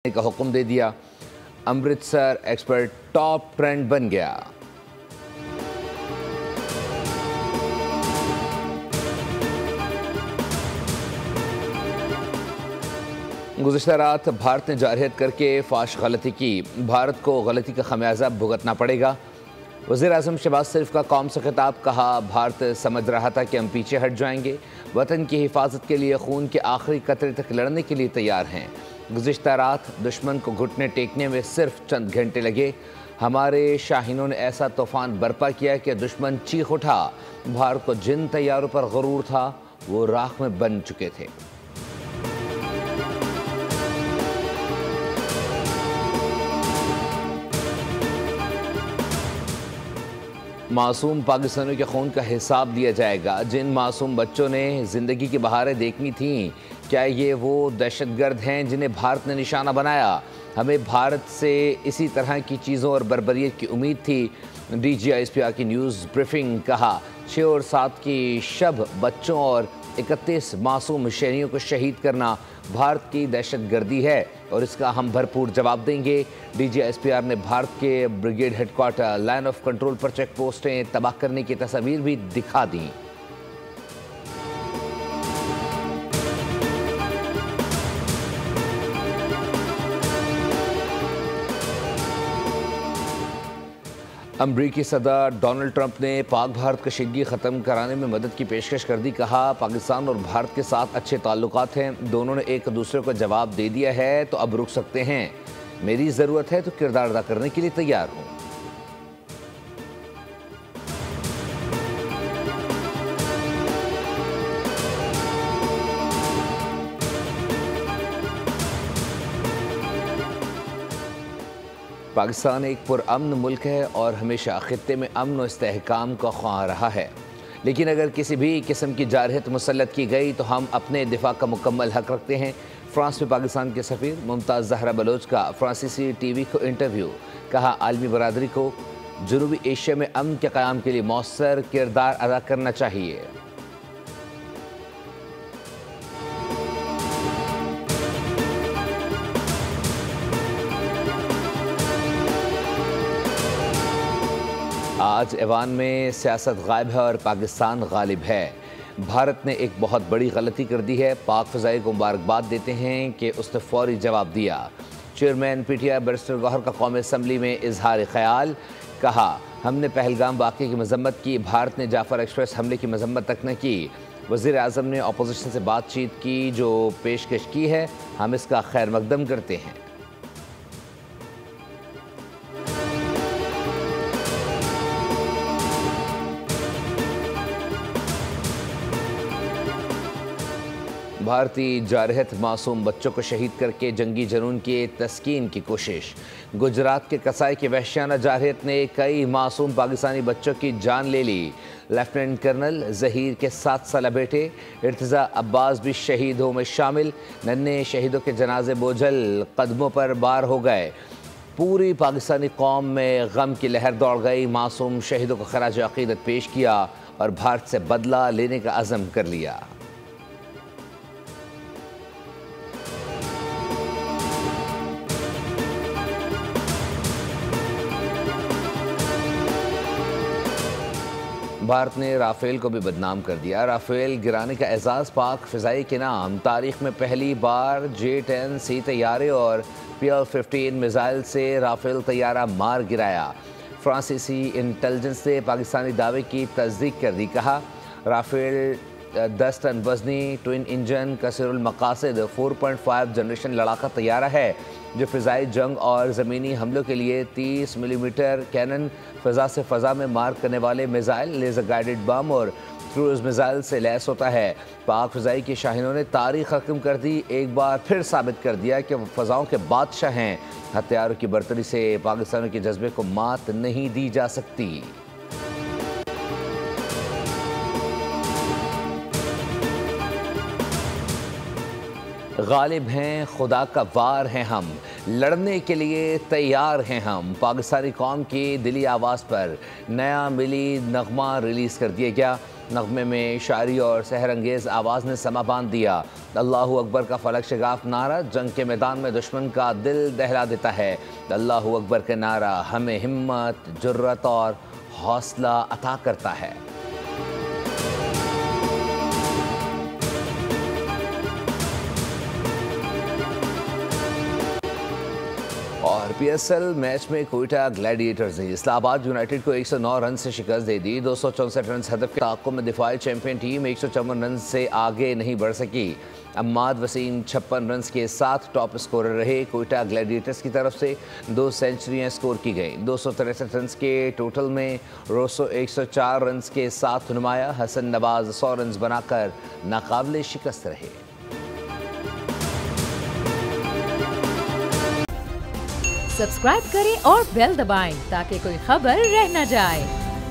का हुक्म दे दिया। अमृतसर एक्सपर्ट टॉप ट्रेंड बन गया। गुज़िश्ता रात भारत ने जारहियत करके फाश गलती की। भारत को गलती का खमियाजा भुगतना पड़ेगा। वज़ीर आज़म शहबाज शरीफ का कौम से खिताब, कहा भारत समझ रहा था कि हम पीछे हट जाएंगे, वतन की हिफाजत के लिए खून के आखिरी कतरे तक लड़ने के लिए तैयार हैं। गुज़िश्ता रात दुश्मन को घुटने टेकने में सिर्फ चंद घंटे लगे। हमारे शाहीनों ने ऐसा तूफ़ान बर्पा किया कि दुश्मन चीख उठा। भारत को जिन तैयारों पर गुरूर था वो राख में बन चुके थे। मासूम पाकिस्तानियों के खून का हिसाब लिया जाएगा। जिन मासूम बच्चों ने ज़िंदगी की बहारें देखनी थीं, क्या ये वो दहशतगर्द हैं जिन्हें भारत ने निशाना बनाया? हमें भारत से इसी तरह की चीज़ों और बर्बरियत की उम्मीद थी। DGISPR की न्यूज़ ब्रीफिंग, कहा 6 और 7 की शब बच्चों और 31 मासूम शहरियों को शहीद करना भारत की दहशतगर्दी है और इसका हम भरपूर जवाब देंगे। DGISPR ने भारत के brigade headquarter, line of control पर चेक पोस्टें तबाह करने की तस्वीर भी दिखा दी। अमरीकी सदर डोनाल्ड ट्रंप ने पाक भारत कशीदगी ख़त्म कराने में मदद की पेशकश कर दी। कहा पाकिस्तान और भारत के साथ अच्छे ताल्लुकात हैं, दोनों ने एक दूसरे को जवाब दे दिया है तो अब रुक सकते हैं। मेरी ज़रूरत है तो किरदार अदा करने के लिए तैयार हूँ। पाकिस्तान एक पुरअमन मुल्क है और हमेशा खित्ते में अमन और इस्तेहकाम का ख्वाह रहा है, लेकिन अगर किसी भी किस्म की जारहियत मुसल्लत की गई तो हम अपने दिफा का मुकम्मल हक रखते हैं। फ्रांस में पाकिस्तान के सफ़ीर मुमताज़ ज़हरा बलोच का फ्रांसीसी TV को इंटरव्यू, कहा आलमी बरादरी को जनूबी एशिया में अमन के क़याम के लिए मौसर किरदार अदा करना चाहिए। आज ऐवान में सियासत गायब है और पाकिस्तान गालिब है। भारत ने एक बहुत बड़ी गलती कर दी है। पाक फ़ज़ाई को मुबारकबाद देते हैं कि उसने फौरी जवाब दिया। चेयरमैन PTI बैरिस्टर गौहर का कौमी असम्बली में इजहार ख्याल, कहा हमने पहलगाम वाक़े की मजम्मत की, भारत ने जाफ़र एक्सप्रेस हमले की मजम्मत तक न की। वज़ीर आज़म ने अपोजिशन से बातचीत की, जो पेशकश की है हम इसका खैर मकदम करते हैं। भारतीय जारहियत मासूम बच्चों को शहीद करके जंगी जुनून की तस्कीन की कोशिश। गुजरात के कसाई की वहशियाना जारहियत ने कई मासूम पाकिस्तानी बच्चों की जान ले ली। लेफ्टिनेंट कर्नल ज़हीर के 7 साल बेटे इर्तिज़ा अब्बास भी शहीदों में शामिल। नन्हे शहीदों के जनाजे बोझल कदमों पर बार हो गए। पूरी पाकिस्तानी कौम में गम की लहर दौड़ गई। मासूम शहीदों को खराज अक़ीदत पेश किया और भारत से बदला लेने का अज़म कर लिया। भारत ने राफेल को भी बदनाम कर दिया। राफेल गिराने का एजाज़ पाक फ़िज़ाई के नाम। तारीख़ में पहली बार J-10C तैयारे और PL-15 मिसाइल से राफेल तैयारा मार गिराया। फ्रांसीसी इंटेलिजेंस ने पाकिस्तानी दावे की तस्दीक कर दी। कहा राफेल 10 टन वजनी ट्विन इंजन कसीरुल मकासद 4.5 जनरेशन लड़ाका तैयारा है, जो फ़िज़ाई जंग और ज़मीनी हमलों के लिए 30 मिलीमीटर कैनन, फ़ज़ा से फ़ज़ा में मार करने वाले मिसाइल, लेज़र गाइडेड बम और क्रूज़ मिसाइल से लैस होता है। पाक फ़िज़ाई के शाहीनों ने तारीख़ हक़म कर दी। एक बार फिर साबित कर दिया कि वो फ़ज़ाओं के बादशाह हैं। हथियारों की बर्तरी से पाकिस्तानियों के जज्बे को मात नहीं दी जा सकती। गालिब हैं, खुदा का वार हैं हम, लड़ने के लिए तैयार हैं हम। पाकिस्तानी कौम की दिली आवाज़ पर नया मिली नगमा रिलीज़ कर दिया गया। नगमे में शायरी और सहर अंगेज़ आवाज़ ने समा बांध दिया। अल्लाहु अकबर का फलक शगाफ नारा जंग के मैदान में दुश्मन का दिल दहला देता है। अल्लाहु अकबर का नारा हमें हिम्मत, जुर्रत और हौसला अता करता है। और पीएसएल मैच में कोयटा ग्लैडिएटर्स ने इस्लामाबाद यूनाइटेड को 109 रन से शिकस्त दे दी। 264 रन हदफ के ताक़ुब में दिफाई चैंपियन टीम 154 रन से आगे नहीं बढ़ सकी। अम्माद वसीम 56 रन के साथ टॉप स्कोरर रहे। कोयटा ग्लैडिएटर्स की तरफ से 2 सेंचुरियां स्कोर की गईं। 263 रन के टोटल में रोसो 104 रन के साथ नुमाया। हसन नवाज 100 रन बनाकर नाकाबिले शिकस्त रहे। सब्सक्राइब करें और बेल दबाएं ताकि कोई खबर रह न जाए।